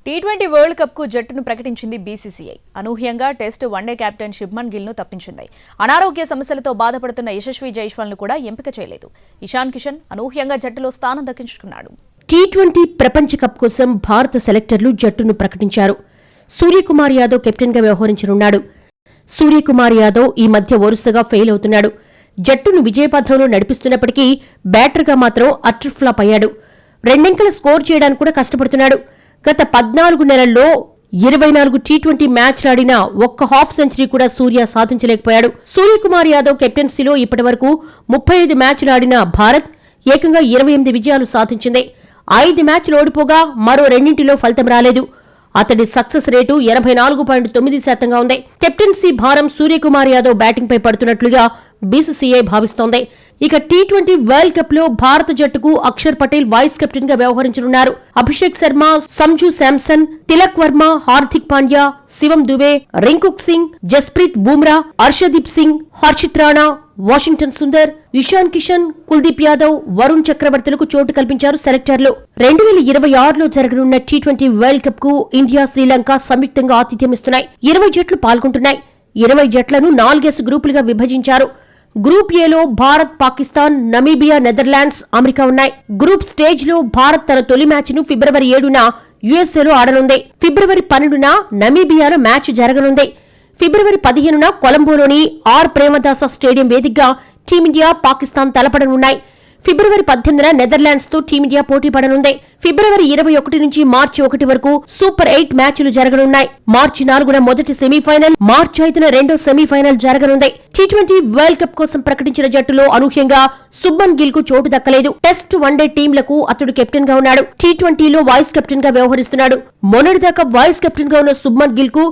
T20 world cup కు జట్టును ప్రకటించింది బీసీసీఐ. అనూహ్యంగా test one day captain Shubman Gill ను తప్పించింది. అనారోగ్య సమస్యలతో బాధపడుతున్న యశస్వి జైస్వాల్ ను కూడా ఎంపిక చేయలేదు. ఇషాన్ కిషన్ అనూహ్యంగా జట్టులో స్థానం దక్కించుకున్నాడు. టీ20 ప్రపంచ కప్ కోసం భారత సెలెక్టర్లు జట్టును ప్రకటించారు. సూర్యకుమార్ యాదవ్ కెప్టెన్ గా వ్యవహరించనున్నాడు. సూర్యకుమార్ యాదవ్ ఈ మధ్య వరుసగా ఫెయిల్ అవుతున్నాడు. జట్టును విజయపథంలో నడిపిస్తున్నప్పటికీ బ్యాటర్గా మాత్రం అటర్ ఫ్లాప్ అయ్యాడు. రెండంకెల స్కోర్ చేయడానికి కూడా కష్టపడుతున్నాడు. గత 14 నెలల్లో 24 టీ20 మ్యాచ్లాడినా ఒక్క హాఫ్ సెంచరీ కూడా సూర్య సాధించలేకపోయాడు. సూర్యకుమార్ యాదవ్ కెప్టెన్సీలో ఇప్పటివరకు 35 మ్యాచ్లాడిన భారత్ ఏకంగా 28 విజయాలు సాధించింది. 5 మ్యాచ్లు ఓడిపోగా మరో రెండింటిలో ఫలితం రాలేదు. అతడి సక్సెస్ రేటు 84.9% ఉంది. కెప్టెన్సీ భారం సూర్యకుమార్ యాదవ్ బ్యాటింగ్ పై పడుతున్నట్లుగా బీసీసీఐ భావిస్తోంది. ఇక టీ20 వరల్డ్ కప్ లో భారత జట్టుకు అక్షర్ పటేల్ వైస్ కెప్టెన్ గా వ్యవహరించనున్నారు. అభిషేక్ శర్మ, సంజు శాంసన్, తిలక్ వర్మ, హార్దిక్ పాండ్యా, శివం దుబే, రింకుక్ సింగ్, జస్ప్రీత్ బుమ్రా, హర్షదీప్ సింగ్, హర్షిత్ రాణా, వాషింగ్టన్ సుందర్, ఇషాన్ కిషన్, కుల్దీప్ యాదవ్, వరుణ్ చక్రవర్తులకు చోటు కల్పించారు సెలెక్టర్లు. 2026లో జరగనున్న టీ20 వరల్డ్ కప్ కు ఇండియా, శ్రీలంక సంయుక్తంగా ఆతిథ్యమిస్తున్నాయి. 20 జట్లు పాల్గొంటున్నాయి. 20 జట్లను 4 గ్రూపులుగా విభజించారు. గ్రూప్ ఏలో Bharat, Pakistan, Namibia, Netherlands, America ఉన్నాయి. గ్రూప్ స్టేజ్ లో భారత్ తన తొలి మ్యాచ్ ను ఫిబ్రవరి 7న యుఎస్ఏలో ఆడనుంది. ఫిబ్రవరి 12న నమీబియాలో మ్యాచ్ జరగనుంది. ఫిబ్రవరి 15న కొలంబోలోని ఆర్ ప్రేమదాస స్టేడియం వేదికగా టీమిండియా, పాకిస్తాన్ తలపడనున్నాయి. ఫిబ్రవరి 18న నెదర్లాండ్స్ తో టీమిండియా పోటీ పడనుంది. ఫిబ్రవరి 21 నుంచి మార్చి 1 వరకు సూపర్ 8 మ్యాచ్లు జరగనున్నాయి. మార్చి 4న మొదటి సెమీఫైనల్, మార్చి 5న రెండో సెమీఫైనల్ జరగనుంది. టీ20 వరల్డ్ కప్ కోసం ప్రకటించిన జట్టులో అనూహ్యంగా శుభ్మన్ గిల్ కు చోటు దక్కలేదు. టెస్ట్ వన్డే టీంలకు అతడు కెప్టెన్ గా ఉన్నాడు. టీ20లో వైస్ కెప్టెన్ గా వ్యవహరిస్తున్నాడు. మొన్నటిదాకా వైస్ కెప్టెన్ గా ఉన్న శుభ్మన్ గిల్ కు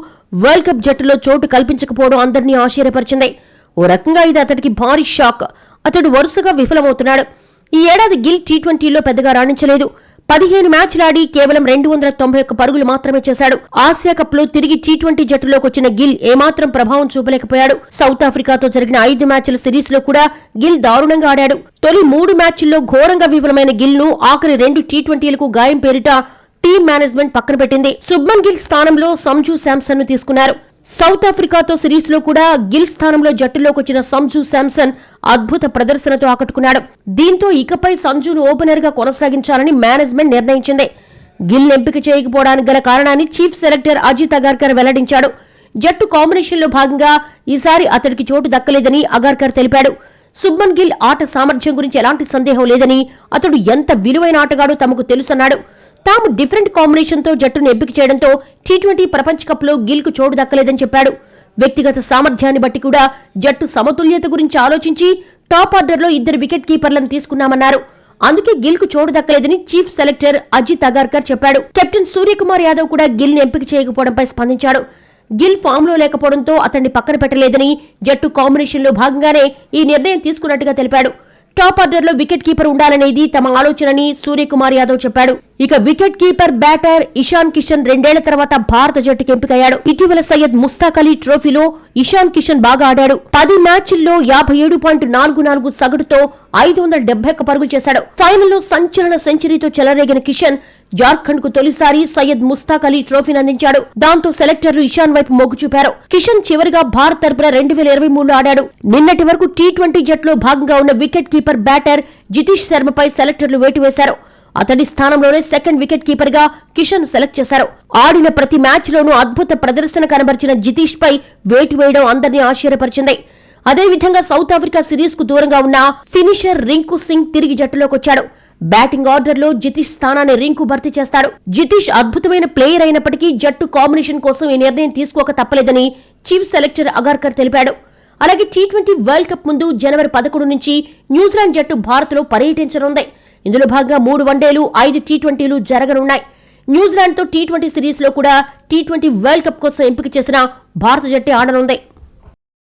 వరల్డ్ కప్ జట్టులో చోటు కల్పించకపోవడం అందరినీ ఆశ్చర్యపరిచింది. ఓ రకంగా ఇది అతడికి భారీ షాక్. అతడు వరుసగా విఫలమవుతున్నాడు. ఈ ఏడాది గిల్ టీ20లో పెద్దగా రాణించలేదు. 15 మ్యాచ్లాడి కేవలం 291 పరుగులు మాత్రమే చేశాడు. ఆసియా కప్ లో తిరిగి టీ20 జట్టులోకి వచ్చిన గిల్ ఏమాత్రం ప్రభావం చూపలేకపోయాడు. సౌత్ ఆఫ్రికాతో జరిగిన 5 మ్యాచ్ల సిరీస్ లో కూడా గిల్ దారుణంగా ఆడాడు. తొలి 3 మ్యాచ్ల్లో ఘోరంగా విఫలమైన గిల్ ను ఆఖరి 2 టీ20లకు గాయం పేరిట టీమ్ మేనేజ్మెంట్ పక్కన పెట్టింది. శుభ్మన్ గిల్ స్థానంలో సంజు శాంసన్ ను తీసుకున్నారు. సౌత్ ఆఫ్రికాతో సిరీస్ లో కూడా గిల్ స్థానంలో జట్టులోకి వచ్చిన సంజు శాంసన్ అద్భుత ప్రదర్శనతో ఆకట్టుకున్నాడు. దీంతో ఇకపై సంజును ఓపెనర్ గా కొనసాగించాలని మేనేజ్మెంట్ నిర్ణయించింది. గిల్ ఎంపిక చేయకపోవడానికి గల కారణాన్ని చీఫ్ సెలెక్టర్ అజిత్ అగార్కర్ వెల్లడించాడు. జట్టు కాంబినేషన్ లో భాగంగా ఈసారి అతడికి చోటు దక్కలేదని అగార్కర్ తెలిపాడు. శుభ్మన్ గిల్ ఆట సామర్థ్యం గురించి ఎలాంటి సందేహం లేదని, అతడు ఎంత విలువైన ఆటగాడో తమకు తెలుసన్నాడు. తాము డిఫరెంట్ కాంబినేషన్ తో జట్టును ఎంపిక చేయడంతో టీ20 ప్రపంచ కప్ లో గిల్ కు చోటు దక్కలేదని చెప్పాడు. వ్యక్తిగత సామర్థ్యాన్ని బట్టి కూడా జట్టు సమతుల్యత గురించి ఆలోచించి టాప్ ఆర్డర్ లో 2 వికెట్ కీపర్లను తీసుకున్నామన్నారు. అందుకే గిల్ కు చోటు దక్కలేదని చీఫ్ సెలెక్టర్ అజిత్ అగార్కర్ చెప్పాడు. కెప్టెన్ సూర్యకుమార్ యాదవ్ కూడా గిల్ ని ఎంపిక చేయకపోవడంపై స్పందించాడు. గిల్ ఫామ్ లో లేకపోవడంతో అతన్ని పక్కన పెట్టలేదని, జట్టు కాంబినేషన్ లో భాగంగానే ఈ నిర్ణయం తీసుకున్నట్టుగా తెలిపాడు. టాప్ ఆర్డర్ లో వికెట్ కీపర్ ఉండాలనేది తమ ఆలోచనని సూర్యకుమార్ యాదవ్ చెప్పాడు. ఇక wicket keeper batter Ishan Kishan 2 ఏళ్ల తర్వాత భారత జట్టుకి ఎంపికయ్యాడు. ఇటీవల సయ్యద్ ముస్తాక్ అలీ ట్రోఫీలో ఇషాన్ కిషన్ బాగా ఆడాడు. 10 మ్యాచ్ల్లో 57.44 సగటుతో 571 పరుగులు చేశాడు. ఫైనల్లో సంచలన సెంచరీతో చెలరేగిన కిషన్ జార్ఖండ్ కు తొలిసారి సయ్యద్ ముస్తాక్ అలీ ట్రోఫీని అందించాడు. దాంతో సెలెక్టర్లు ఇషాన్ వైపు మొగ్గు చూపారు. కిషన్ చివరిగా భారత్ తరపున 2023లో ఆడాడు. నిన్నటి వరకు టీ20 జట్టులో భాగంగా ఉన్న వికెట్ కీపర్ బ్యాటర్ జితీష్ శర్మపై సెలెక్టర్లు వేటు వేశారు. అతడి స్థానంలోనే సెకండ్ వికెట్ కీపర్ గా కిషన్ సెలెక్ట్ చేశారు. ఆడిన ప్రతి మ్యాచ్ లోనూ అద్భుత ప్రదర్శన కనబరిచిన జితీష్ పై వేటు వేయడం అందరినీ ఆశ్చర్యపరిచింది. అదేవిధంగా సౌత్ ఆఫ్రికా సిరీస్ కు దూరంగా ఉన్న ఫినిషర్ రింకు సింగ్ తిరిగి జట్టులోకి వచ్చాడు. బ్యాటింగ్ ఆర్డర్ లో జితీష్ స్థానాన్ని రింకు భర్తీ చేస్తాడు. జితీష్ అద్భుతమైన ప్లేయర్ అయినప్పటికీ జట్టు కాంబినేషన్ కోసం ఈ నిర్ణయం తీసుకోక తప్పలేదని చీఫ్ సెలెక్టర్ అగార్కర్ తెలిపాడు. అలాగే టీ20 వరల్డ్ కప్ ముందు జనవరి 11 నుంచి న్యూజిలాండ్ జట్టు భారత్ లో పర్యటించనుంది. ఇందులో భాగంగా 3 వన్డేలు, 5 టీ20లు జరగనున్నాయి. న్యూజిలాండ్ తో టీ20 సిరీస్ లో కూడా టీ20 వరల్డ్ కప్ కోసం ఎంపిక చేసిన భారత జట్టు ఆడనుంది.